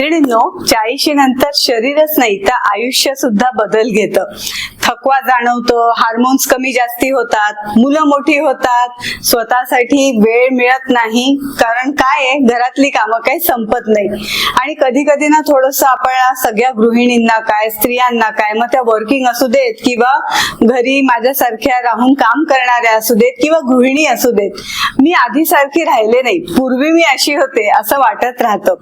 मैत्रिणींनो, 40 नंतर शरीरच नाही तर आयुष्य सुद्धा बदल घेतं. थकवा जाणवतो, हार्मोन्स कमी जास्ती होतात, मुलं मोठी होतात, स्वतःसाठी वेळ मिळत नाही. कारण काय आहे, घरातली कामं काही संपत नाही. आणि कधी कधी ना थोडंसं आपण सगळ्या गृहिणींना काय, स्त्रियांना काय, मग त्या वर्किंग असू देत किंवा घरी माझ्यासारख्या राहून काम करणाऱ्या असू देत किंवा गृहिणी असू देत, मी आधीसारखी राहिले नाही, पूर्वी मी अशी होते असं वाटत राहतं.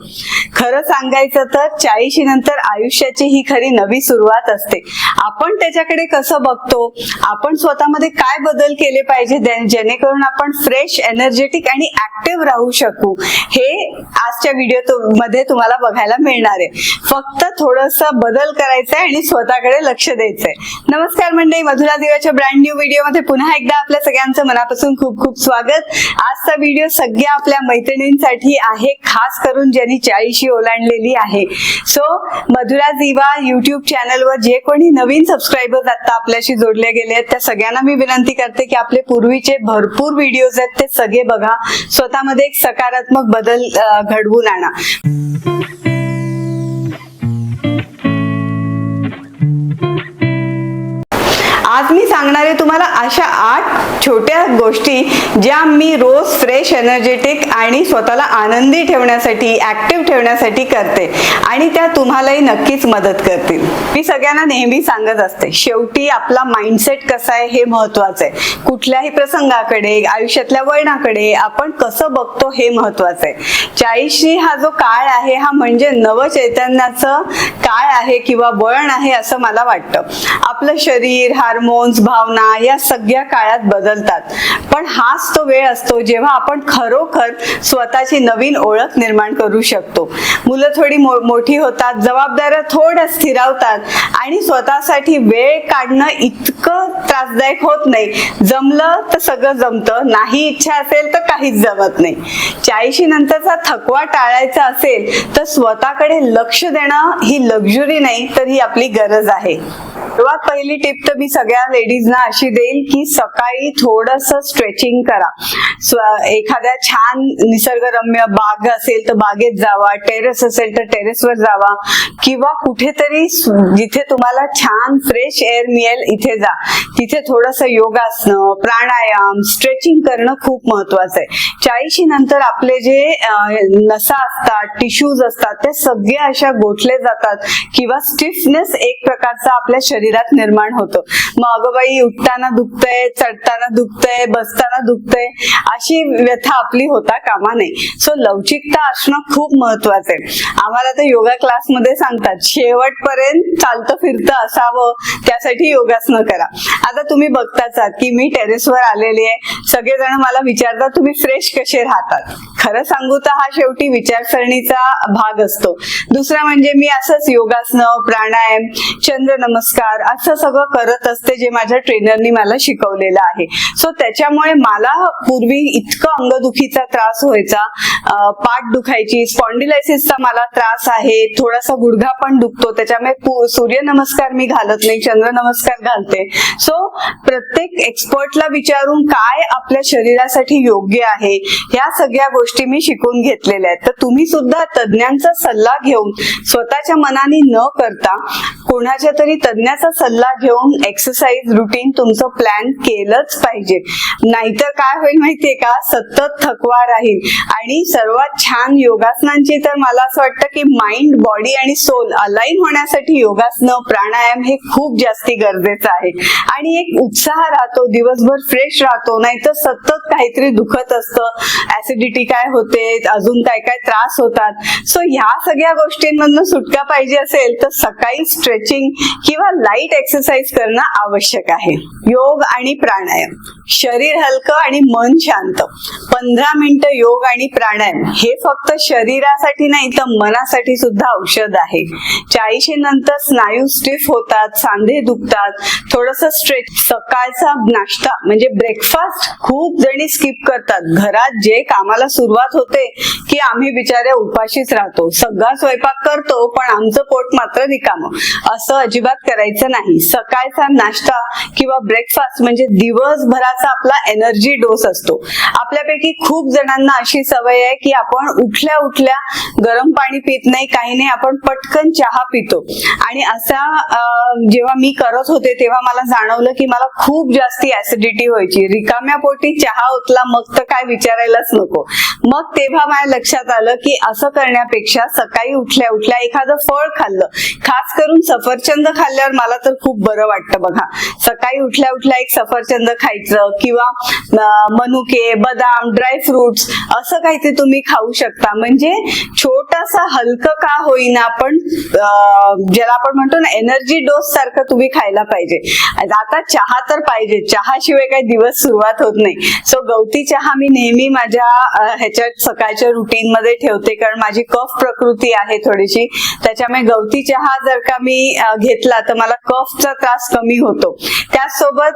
खरं सांगायचं तर 40 नंतर आयुष्याची ही खरी नवी सुरुवात असते. आपण त्याच्याकडे कसं बघतो, आपण स्वतःमध्ये काय बदल केले पाहिजे जेणेकरून आपण फ्रेश, एनर्जेटिक आणि ऍक्टिव्ह राहू शकू, हे आजच्या व्हिडिओ मध्ये तुम्हाला बघायला मिळणार आहे. फक्त थोडंसं बदल करायचंय आणि स्वतःकडे लक्ष द्यायचंय. नमस्कार मंडळी, मधुरा दिवाच्या ब्रँड न्यू व्हिडिओ मध्ये पुन्हा एकदा आपल्या सगळ्यांचं मनापासून खूप खूप स्वागत. आजचा व्हिडिओ सगळ्या आपल्या मैत्रिणींसाठी आहे, खास करून ज्यांनी 40 ओलांडलेली आहे. सो मधुरा दिवा युट्यूब चॅनलवर जे कोणी नवीन सबस्क्रायबर्स आता आपल्याशी जोडले गेले आहेत त्या सगळ्यांना मी विनंती करते की आपले पूर्वीचे भरपूर व्हिडिओज आहेत ते सगळे बघा, स्वतःमध्ये एक सकारात्मक बदल घडवून आणा. आज मी सांगणार आहे तुम्हाला अशा 8 छोट्या गोष्टी ज्या मी रोज फ्रेश, एनर्जेटिक आणि स्वतःला आनंदी ठेवण्यासाठी, ऍक्टिव्ह ठेवण्यासाठी करते आणि त्या तुम्हालाही नक्कीच मदत करतील. मी सगळ्यांना नेहमी सांगत असते, शेवटी आपला माइंडसेट कसा आहे हे महत्वाचं आहे. कुठल्याही प्रसंगाकडे, आयुष्यातल्या वळणाकडे आपण कसं बघतो हे महत्वाचं आहे. 40 हा जो काळ आहे हा म्हणजे नवचैतन्याचं काळ आहे किंवा वळण आहे असं मला वाटतं. आपलं शरीर, हार्मोन्स, भावना या सगळ्या काळात बदलतात, पण हाच तो वेळ असतो जेव्हा आपण खरोखर स्वतःची नवीन ओळख निर्माण करू शकतो. मुलं थोडी मोठी होतात, जबाबदाऱ्या थोड्या स्थिरावतात आणि स्वतःसाठी वेळ काढणं इतकं त्रासदायक होत नाही. जमलं तर सगळं जमतं, नाही इच्छा असेल तर काहीच जमत नाही. 40 नंतरचा थकवा टाळायचा असेल तर स्वतःकडे लक्ष देणं ही लक्झरी नाही तर ही आपली गरज आहे. सर्वात पहिली टिप तर मी सगळ्या लेडीजना अशी देईल की सकाळी थोडंसं स्ट्रेचिंग करा. एखाद्या छान निसर्गरम्य बाग असेल तर बागेत जावा, टेरेस असेल तर टेरेसवर जावा किंवा कुठेतरी जिथे तुम्हाला छान फ्रेश एअर मिळेल इथे जा. तिथे थोडंसं योगासनं, प्राणायाम, स्ट्रेचिंग करणं खूप महत्वाचं आहे. 40 नंतर आपले जे नसा असतात, टिश्यूज असतात ते सगळे अशा गोठले जातात किंवा स्टिफनेस एक प्रकारचा आपल्या शरीरात निर्माण होतो. मग अगं बाई, उठताना दुखतंय, चढताना दुखतंय, बसताना दुखतंय अशी व्यथा आपली होता कामा नये. सो लवचिकता असणं खूप महत्वाचं आहे. आम्हाला तर योगा क्लासमध्ये सांगतात शेवटपर्यंत चालतं फिरतं असावं, त्यासाठी योगासनं करा. आता तुम्ही बघताच आहात की मी टेरेसवर आलेली आहे, सगळेजण मला विचारतात तुम्ही फ्रेश कसे राहतात. खरं सांगू तर हा शेवटी विचारसरणीचा भाग असतो. दुसरा म्हणजे मी असंच योगासनं, प्राणायाम, चंद्र नमस्कार असं सगळं करत असते जे माझ्या ट्रेनरनी मला शिकवलेलं आहे. सो त्याच्यामुळे मला पूर्वी इतकं अंगदुखीचा त्रास व्हायचा, पाठ दुखायची, स्पॉन्डिलायसिसचा मला त्रास आहे, थोडासा गुडघा पण दुखतो, त्याच्यामुळे सूर्य नमस्कार मी घालत नाही, चंद्र नमस्कार घालते. सो प्रत्येक एक्सपर्टला विचारून काय आपल्या शरीरासाठी योग्य आहे ह्या सगळ्या गोष्टी मी शिकून घेतलेल्या आहेत. तर तुम्ही सुद्धा तज्ञांचा सल्ला घेऊन स्वतःच्या मनाने न करता कोणाच्या तरी तज्ञाचा सल्ला घेऊन एक्सरसाइज रुटीन तुमचं प्लॅन केलंच पाहिजे. नाहीतर काय होईल माहितीये का, सतत थकवा राहील. आणि सर्वात छान योगासनांची तर मला असं वाटतं की माइंड, बॉडी आणि सोल अलाइन होण्यासाठी योगासनं, प्राणायाम हे खूप जास्ती गरजेचं आहे. आणि एक उत्साह राहतो, दिवसभर फ्रेश राहतो. नाहीतर सतत काहीतरी दुखत असतं, ऍसिडिटी काय होते, अजून काय काय त्रास होतात. सो ह्या सगळ्या गोष्टींमधून सुटका पाहिजे असेल तर सकाळी स्ट्रेचिंग किंवा लाईट एक्सरसाइज करणं आवश्यक आहे. योग आणि प्राणायाम, शरीर हलकं आणि मन शांत. 15 मिनिटं योग आणि प्राणायाम हे फक्त शरीरासाठी नाही तर मनासाठी सुद्धा औषध आहे. 40 नंतर स्नायू स्टिफ होतात, सांधे दुखतात, थोडंसं स्ट्रेच. सकाळचा नाश्ता म्हणजे ब्रेकफास्ट खूप जणी स्किप करतात. घरात जे कामाला सुरुवात होते की आम्ही बिचाऱ्या उपाशीच राहतो. सगळा स्वयंपाक करतो पण आमचं पोट मात्र रिकामं. असं अजिबात करायचं नाही. सकाळचा नाश्ता किंवा ब्रेकफास्ट म्हणजे दिवसभराचा आपला एनर्जी डोस असतो. आपल्यापैकी खूप जणांना अशी सवय आहे की आपण उठल्या उठल्या गरम पाणी पित नाही, काही नाही, आपण पटकन चहा पितो. आणि असा जेव्हा मी करत होते तेव्हा मला जाणवलं की मला खूप जास्ती ऍसिडिटी व्हायची. रिकाम्या पोटी चहा ओतला मग तर काय विचारायलाच नको. मग तेव्हा माझ्या लक्षात आलं की असं करण्यापेक्षा सकाळी उठल्या उठल्या एखादं फळ खाल्लं, खास करून सफरचंद खाल्ल्यावर मला तर खूप बरं वाटतं बघा. सकाळी उठल्या उठल्या एक सफरचंद खायचं किंवा मनुके, बदाम, ड्रायफ्रुट्स असं काहीतरी तुम्ही खाऊ शकता. म्हणजे छोटासा हलकं का होईना पण ज्याला आपण म्हणतो ना एनर्जी डोस सारखं तुम्ही खायला पाहिजे. आता चहा तर पाहिजे, चहाशिवाय काही दिवस सुरुवात होत नाही. सो गवती चहा मी नेहमी माझ्या ह्याच्यात सकाळच्या रुटीन मध्ये ठेवते, कारण माझी कफ प्रकृती आहे थोडीशी. त्याच्यामुळे गवती चहा जर का मी घेतला तर मला कफचा त्रास कमी होतो. त्याचसोबत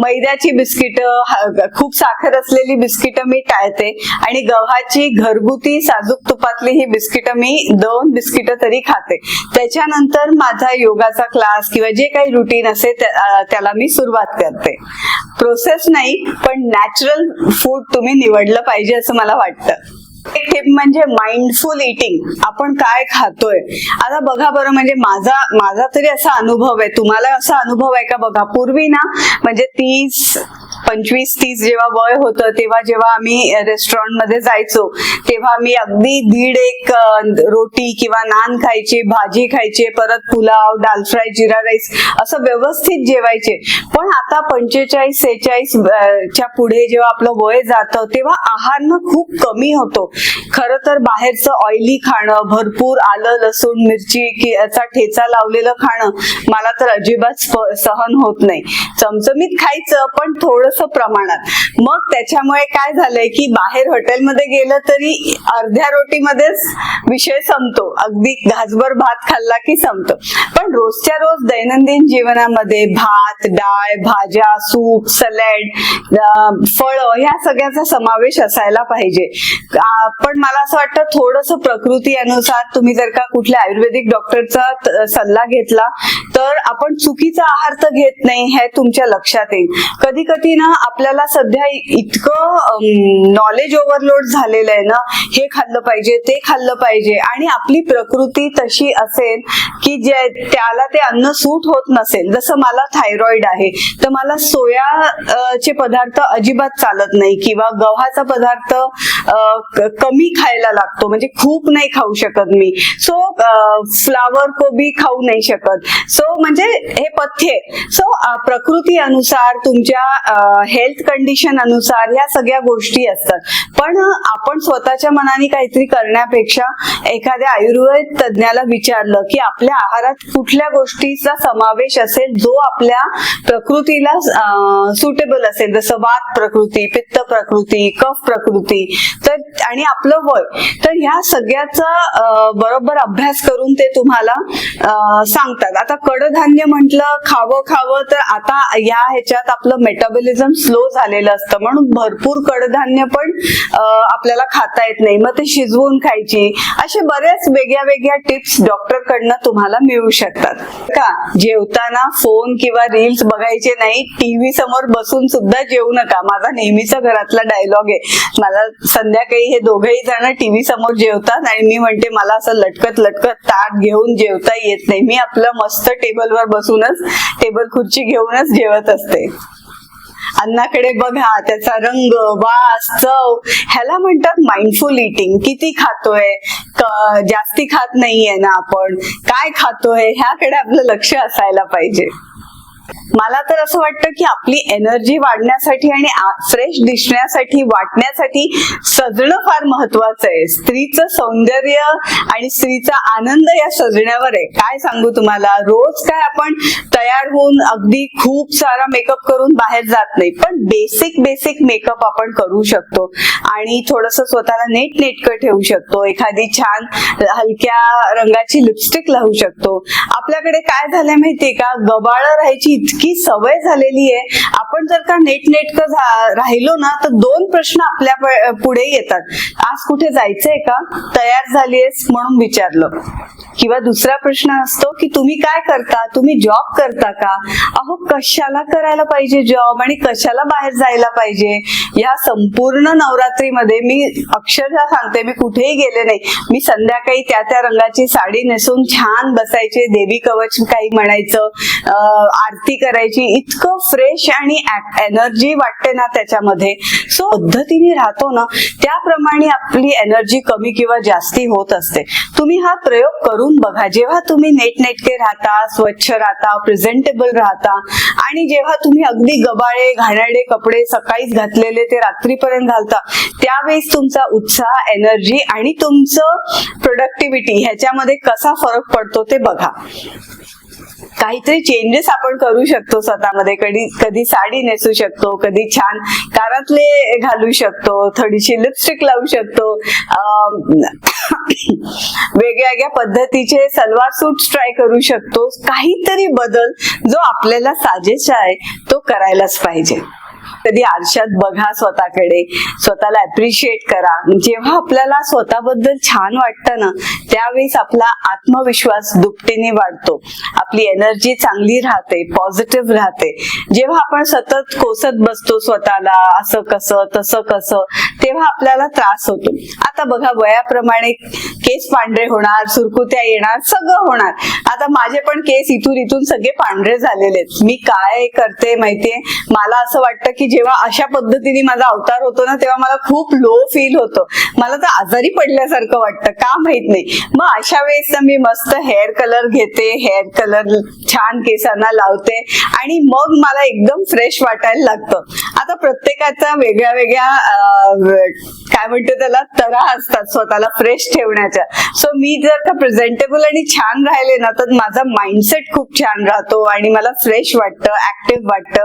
मैद्याची बिस्किटं, खूप साखर असलेली बिस्किटं मी टाळते आणि गव्हाची घरगुती साजूक तुपातली ही बिस्किटं मी 2 बिस्किटं तरी खाते. त्याच्यानंतर माझा योगाचा क्लास किंवा जे काही रुटीन असेल त्याला मी सुरुवात करते. प्रोसेस नाही पण नॅचरल फूड तुम्ही निवडलं पाहिजे असं मला वाटतं. एक टिप म्हणजे माइंडफुल इटिंग. आपण काय खातोय आता बघा बरं. म्हणजे माझा तरी असा अनुभव आहे, तुम्हाला असा अनुभव आहे का बघा. पूर्वी ना म्हणजे 25-30 जेव्हा वय होतं तेव्हा जेव्हा आम्ही रेस्टॉरंट मध्ये जायचो तेव्हा मी अगदी 1.5 रोटी किंवा नान खायचे, भाजी खायचे, परत पुलाव, दाल फ्राय, जिरा राईस असं व्यवस्थित जेवायचे. पण आता 45-46 च्या पुढे जेव्हा आपलं वय जातं तेव्हा आहारनं खूप कमी होतो. खरं तर बाहेरचं ऑइली खाणं, भरपूर आलं, लसूण, मिरची याचा ठेचा लावलेलं खाणं मला तर अजिबात सहन होत नाही. चमचमीत खायचं पण थोडंसं प्रमाणात. मग त्याच्यामुळे काय झालंय की बाहेर हॉटेलमध्ये गेलं तरी अर्ध्या रोटीमध्येच विषय संपतो, अगदी घासभर भात खाल्ला की संपतो. पण रोजच्या रोज दैनंदिन जीवनामध्ये भात, डाळ, भाज्या, सूप, सॅलड, फळं ह्या सगळ्याचा समावेश असायला पाहिजे. पण मला असं वाटतं थोडंसं प्रकृती अनुसार तुम्ही जर का कुठल्या आयुर्वेदिक डॉक्टरचा सल्ला घेतला तर आपण चुकीचा आहार तर घेत नाही हे तुमच्या लक्षात येईल. कधी कधी ना आपल्याला सध्या इतकं नॉलेज ओव्हरलोड झालेलं आहे ना, हे खाल्लं पाहिजे, ते खाल्लं पाहिजे, आणि आपली प्रकृती तशी असेल की त्याला ते अन्न सूट होत नसेल. जसं मला थायरॉइड आहे तर मला सोयाचे पदार्थ अजिबात चालत नाही किंवा गव्हाचा पदार्थ कमी खायला लागतो, म्हणजे खूप नाही खाऊ शकत मी. सो फ्लावर कोबी खाऊ नाही शकत. सो म्हणजे हे पथ्य. सो प्रकृती अनुसार तुमच्या हेल्थ कंडिशन अनुसार या सगळ्या गोष्टी असतात. पण आपण स्वतःच्या मनाने काहीतरी करण्यापेक्षा एखाद्या आयुर्वेद तज्ञाला विचारलं की आपल्या आहारात कुठल्या गोष्टीचा समावेश असेल जो आपल्या प्रकृतीला सुटेबल असेल, जसं वात प्रकृती, पित्त प्रकृती, कफ प्रकृती, तर आणि आपलं वय, तर ह्या सगळ्याचा बरोबर अभ्यास करून ते तुम्हाला सांगतात. आता कडधान्य म्हटलं खावं तर आता या ह्याच्यात आपलं मेटाबॉलिझम स्लो झालेलं असतं म्हणून भरपूर कडधान्य पण आपल्याला खाता येत नाही. मग ते शिजवून खायची. असे बऱ्याच वेगळ्या टिप्स डॉक्टर कडनं तुम्हाला मिळू शकतात. का जेवताना फोन किंवा रील्स बघायचे नाही, टीव्ही समोर बसून सुद्धा जेवू नका. माझा नेहमीचा घरातला डायलॉग आहे. मला संध्याकाळी हे दोघेही जण टीव्ही समोर जेवतात आणि मी म्हणते मला असं लटकत ताट घेऊन जेवता येत नाही. मी आपलं मस्त टेबलवर बसूनच, टेबल खुर्ची घेऊनच जेवत असते. अन्नाकडे बघा, त्याचा रंग, वास, चव, ह्याला म्हणतात माइंडफुल इटिंग. किती खातोय, जास्ती खात नाहीये ना आपण, काय खातोय ह्याकडे आपलं लक्ष असायला पाहिजे. मला तर असं वाटतं की आपली एनर्जी वाढण्यासाठी आणि फ्रेश दिसण्यासाठी, वाटण्यासाठी सजणं फार महत्वाचं आहे. स्त्रीचं सौंदर्य आणि स्त्रीचा आनंद या सजण्यावर आहे. काय सांगू तुम्हाला, रोज काय आपण तयार होऊन अगदी खूप सारा मेकअप करून बाहेर जात नाही, पण बेसिक मेकअप आपण करू शकतो आणि थोडंसं स्वतःला नेटकं ठेवू शकतो. एखादी छान हलक्या रंगाची लिपस्टिक लावू शकतो. आपल्याकडे काय झालंय माहितीये का, गबाळं राहायची इतकी सवय झालेली आहे, आपण जर का नेटनेटकं राहिलो ना तर 2 प्रश्न आपल्या पुढे येतात. आज कुठे जायचंय का, तयार झालीयस म्हणून विचारलं. किंवा दुसरा प्रश्न असतो की तुम्ही काय करता, तुम्ही जॉब करता का. अहो, कशाला करायला पाहिजे जॉब आणि कशाला बाहेर जायला पाहिजे. या संपूर्ण नवरात्रीमध्ये मी अक्षरशः सांगते, मी कुठेही गेले नाही. मी संध्याकाळी त्या रंगाची साडी नेसून छान बसायचे, देवी कवच काही म्हणायचं, आरती करायची. इतकं फ्रेश आणि एनर्जी वाटते ना त्याच्यामध्ये. सो पद्धतीने राहतो ना त्याप्रमाणे आपली एनर्जी कमी किंवा जास्ती होत असते. तुम्ही हा प्रयोग करून बघा. जेव्हा तुम्ही नेटनेटके राहता, स्वच्छ राहता, प्रेझेंटेबल राहता आणि जेव्हा तुम्ही अगदी गबाळे घाणेरडे कपडे सकाळीच घातलेले ते रात्रीपर्यंत घालता, त्यावेळेस तुमचा उत्साह, एनर्जी आणि तुमचं प्रोडक्टिव्हिटी ह्याच्यामध्ये कसा फरक पडतो ते बघा. काहीतरी चेंजेस आपण करू शकतो स्वतःमध्ये. कधी साडी नेसू शकतो, कधी छान कानातले घालू शकतो, थोडीशी लिपस्टिक लावू शकतो, वेगळ्या पद्धतीचे सलवार सूट ट्राय करू शकतो. काहीतरी बदल जो आपल्याला साजेसा आहे तो करायलाच पाहिजे. कधी आरशात बघा स्वतःकडे, स्वतःला अप्रिशिएट करा. जेव्हा आपल्याला स्वतःबद्दल छान वाटतं ना त्यावेळेस आपला आत्मविश्वास दुपटीने वाढतो, आपली एनर्जी चांगली राहते, पॉझिटिव्ह राहते. जेव्हा आपण सतत कोसत बसतो स्वतःला, असं कसं तसं कसं, तेव्हा आपल्याला त्रास होतो. आता बघा, वयाप्रमाणे केस पांढरे होणार, सुरकुत्या येणार, सगळं होणार. आता माझे पण केस इथून सगळे पांढरे झालेले आहेत. मी काय करते माहितीये, मला असं वाटतं की जेव्हा अशा पद्धतीने माझा अवतार होतो ना तेव्हा मला खूप लो फील होतं. मला तर आजारी पडल्यासारखं वाटतं, का माहित नाही. मग अशा वेळेस ना मी मस्त हेअर कलर घेते, हेअर कलर छान केसांना लावते आणि मग मला एकदम फ्रेश वाटायला लागतं. आता प्रत्येकाचा वेगळ्या काय म्हणतो त्याला तऱ्हा असतात स्वतःला फ्रेश ठेवण्याच्या. सो मी जर का प्रेझेंटेबल आणि छान राहिले ना तर माझा माइंडसेट खूप छान राहतो आणि मला फ्रेश वाटतं, ऍक्टिव्ह वाटतं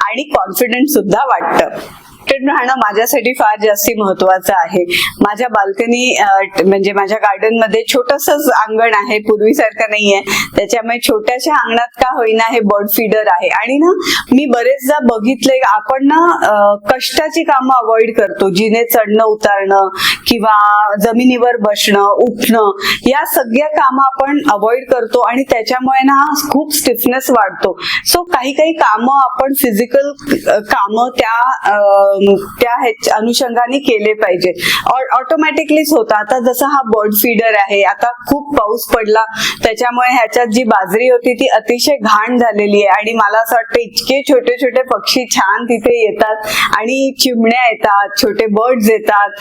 आणि कॉन्फिडंट सुद्धा वाटतं. राहणं माझ्यासाठी फार जास्ती महत्वाचं आहे. माझ्या बाल्कनी म्हणजे माझ्या गार्डन मध्ये छोटसच अंगण आहे, पूर्वीसारखं नाहीये. त्याच्यामुळे छोट्याशा अंगणात का होईना हे बर्ड फीडर आहे. आणि ना मी बरेचदा बघितले, आपण ना कष्टाची कामं अवॉइड करतो, जिने चढणं उतारणं किंवा जमिनीवर बसणं उठणं, या सगळ्या कामं आपण अवॉइड करतो आणि त्याच्यामुळे ना खूप स्टिफनेस वाढतो. सो काही कामं आपण फिजिकल कामं त्या अनुषंगाने केले पाहिजे, ऑटोमॅटिकलीच होतं. आता जसं हा बर्ड फीडर आहे, आता खूप पाऊस पडला त्याच्यामुळे ह्याच्यात जी बाजरी होती ती अतिशय घाण झालेली आहे आणि मला असं वाटतं इतके छोटे छोटे पक्षी छान तिथे येतात आणि चिमण्या येतात, छोटे बर्ड्स येतात,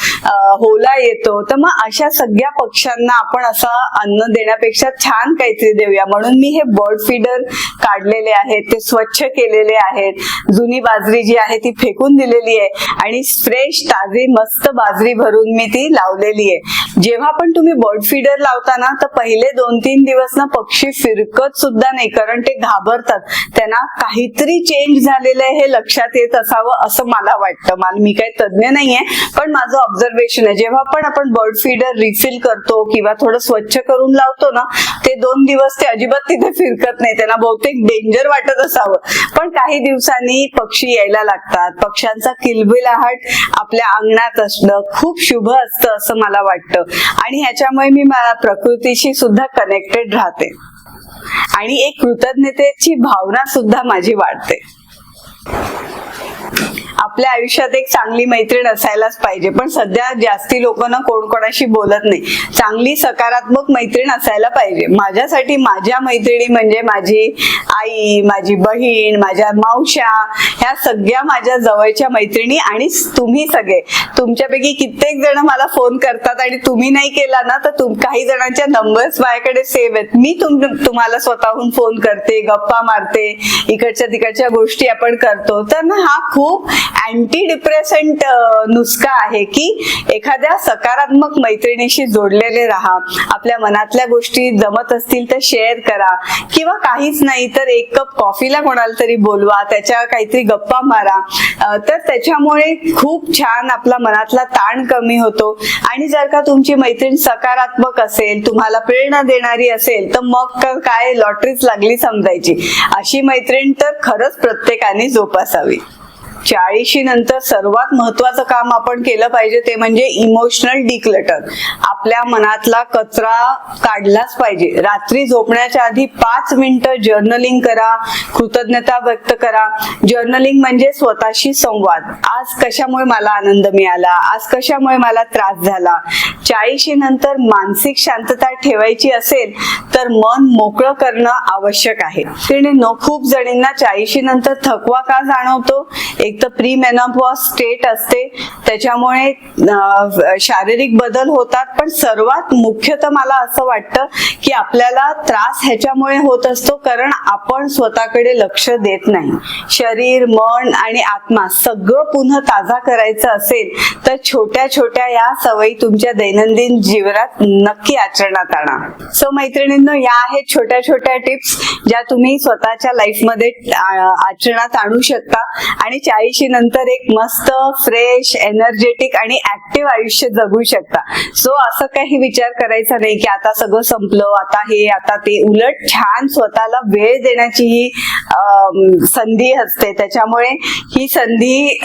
होला येतो. तर मग अशा सगळ्या पक्ष्यांना आपण असं अन्न देण्यापेक्षा छान काहीतरी देऊया म्हणून मी हे बर्ड फीडर काढलेले आहेत, ते स्वच्छ केलेले आहेत. जुनी बाजरी जी आहे ती फेकून दिलेली आहे आणि फ्रेश ताजी मस्त बाजरी भरून मी ती लावलेली आहे. जेव्हा पण तुम्ही बर्ड फीडर लावता ना तर पहिले 2-3 दिवस ना पक्षी फिरकत सुद्धा नाही, कारण ते घाबरतात. त्यांना काहीतरी चेंज झालेलं आहे हे लक्षात येत असावं असं मला वाटतं. मी काही तज्ञ नाहीये, पण माझं ऑब्झर्वेशन आहे. जेव्हा पण आपण बर्ड फीडर रिफिल करतो किंवा थोडं स्वच्छ करून लावतो ना ते 2 दिवस ते अजिबात तिथे फिरकत नाही. त्यांना बहुतेक डेंजर वाटत असावं, पण काही दिवसांनी पक्षी यायला लागतात. पक्ष्यांचा किलबिलाहट आपल्या अंगणात असणं खूप शुभ असतं असं मला वाटतं आणि ह्याच्यामुळे मी प्रकृतीशी सुद्धा कनेक्टेड राहते आणि एक कृतज्ञतेची भावना सुद्धा माझी वाढते. आपल्या आयुष्यात एक चांगली मैत्रीण असायलाच पाहिजे, पण सध्या जास्ती लोक ना कोणाशी बोलत नाही. चांगली सकारात्मक मैत्रीण असायला पाहिजे. माझ्यासाठी माझ्या मैत्रिणी म्हणजे माझी आई, माझी बहीण, माझ्या मावश्या, ह्या सगळ्या माझ्या जवळच्या मैत्रिणी आणि तुम्ही सगळे. तुमच्यापैकी कित्येक जण मला फोन करतात आणि तुम्ही नाही केला ना तर काही जणांच्या नंबर्स माझ्याकडे सेव्ह आहेत. मी तुम्हाला स्वतःहून फोन करते, गप्पा मारते, इकडच्या तिकडच्या गोष्टी आपण करतो. तर ना हा खूप अँटी डिप्रेसंट नुस्खा आहे की एखाद्या सकारात्मक मैत्रिणीशी जोडलेले राहा, आपल्या मनातल्या गोष्टी जमत असतील तर शेअर करा, किंवा काहीच नाही तर एक कप कॉफीला कोणाला तरी बोलवा, त्याच्या काहीतरी गप्पा मारा, तर त्याच्यामुळे खूप छान आपला मनातला ताण कमी होतो. आणि जर का तुमची मैत्रीण सकारात्मक असेल, तुम्हाला प्रेरणा देणारी असेल, तर मग काय लॉटरीच लागली समजायची. अशी मैत्रीण तर खरंच प्रत्येकाने जोपासावी. 40 नंतर सर्वात महत्वाचं काम आपण केलं पाहिजे ते म्हणजे इमोशनल डिक्लटर. आपल्या मनातला कचरा काढलाच पाहिजे. रात्री झोपण्याच्या आधी 5 मिनिटं जर्नलिंग करा, कृतज्ञता व्यक्त करा. जर्नलिंग म्हणजे स्वतःशी संवाद. आज कशामुळे मला आनंद मिळाला, आज कशामुळे मला त्रास झाला. 40 नंतर मानसिक शांतता ठेवायची असेल तर मन मोकळं करणं आवश्यक आहे. खूप जणींना 40 नंतर थकवा का जाणवतो? एक तर प्री मेनोपॉज स्टेट असते, त्याच्यामुळे शारीरिक बदल होतात, पण सर्वात मुख्यतः मला असं वाटतं की आपल्याला त्रास ह्याच्यामुळे होत असतो कारण आपण स्वतःकडे लक्ष देत नाही. शरीर, मन आणि आत्मा सगळं पुन्हा ताजा करायचं असेल तर छोट्या छोट्या या सवयी तुमच्या दैनंदिन जीवनात नक्की आचरणात आणा. सो मैत्रिणींनो, या आहेत छोट्या छोट्या टिप्स ज्या तुम्ही स्वतःच्या लाईफमध्ये आचरणात आणू शकता आणि 40 नंतर एक मस्त फ्रेश, एनर्जेटिक आणि ऍक्टिव्ह आयुष्य जगू शकता. सो असं काही विचार करायचा नाही की आता सगळं संपलं, आता हे आता ते. उलट छान स्वतःला वेळ देण्याची ही संधी असते. त्याच्यामुळे ही संधी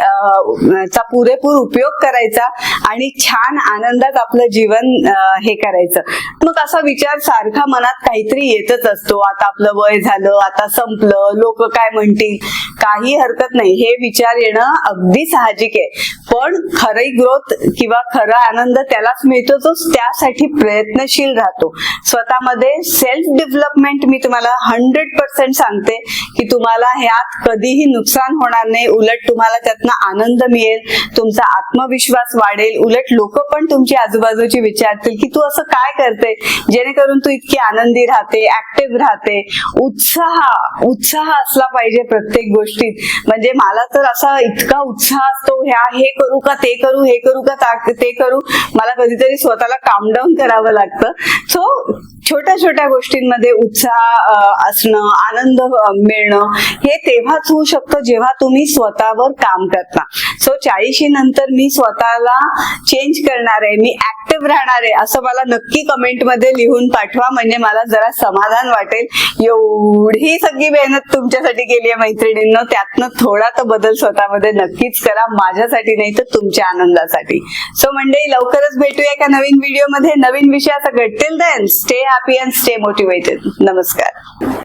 चा पुरेपूर उपयोग करायचा आणि छान आनंदात आपलं जीवन हे करायचं. मग असा विचार सारखा मनात काहीतरी येतच असतो. आता आपलं वय झालं, आता संपलं, लोक काय म्हणतील. काही हरकत नाही, हे विचार येणं अगदी साहजिक आहे. पण खरी ग्रोथ किंवा खरा आनंद त्यालाच मिळतो जो त्यासाठी प्रयत्नशील राहतो. स्वतःमध्ये सेल्फ डेव्हलपमेंट मी तुम्हाला 100% सांगते की तुम्हाला ह्यात कधीही नुकसान होणार नाही. उलट तुम्हाला त्यातनं आनंद मिळेल, तुमचा आत्मविश्वास वाढेल. उलट लोक पण तुमची आजूबाजूची विचारतील की तू असं काय करते जेणेकरून तू इतकी आनंदी राहते, ऍक्टिव्ह राहते. उत्साह असला पाहिजे प्रत्येक गोष्टीत. म्हणजे मला तर असा इतका उत्साह असतो, हे करू का ते करू, हे करू का ते करू. मला कधीतरी स्वतःला काम डाऊन करावं लागतं. सो छोट्या छोट्या गोष्टींमध्ये उत्साह असणं, आनंद मिळणं हे तेव्हाच होऊ शकतं जेव्हा तुम्ही स्वतःवर काम करता. सो 40 नंतर मी स्वतःला चेंज करणार आहे, मी ऍक्टिव्ह राहणार आहे असं मला नक्की कमेंट मध्ये लिहून पाठवा. म्हणजे मला जरा समाधान वाटेल. एवढी सगळी मेहनत तुमच्यासाठी केली आहे मैत्रिणींनो, त्यातनं थोडा तर बदल स्वतःमध्ये नक्कीच करा. माझ्यासाठी नाही तर तुमच्या आनंदासाठी. सो मंडळी, लवकरच भेटूया एका नवीन व्हिडिओ मध्ये नवीन विषयासकट. Till then stay happy and stay motivated. नमस्कार.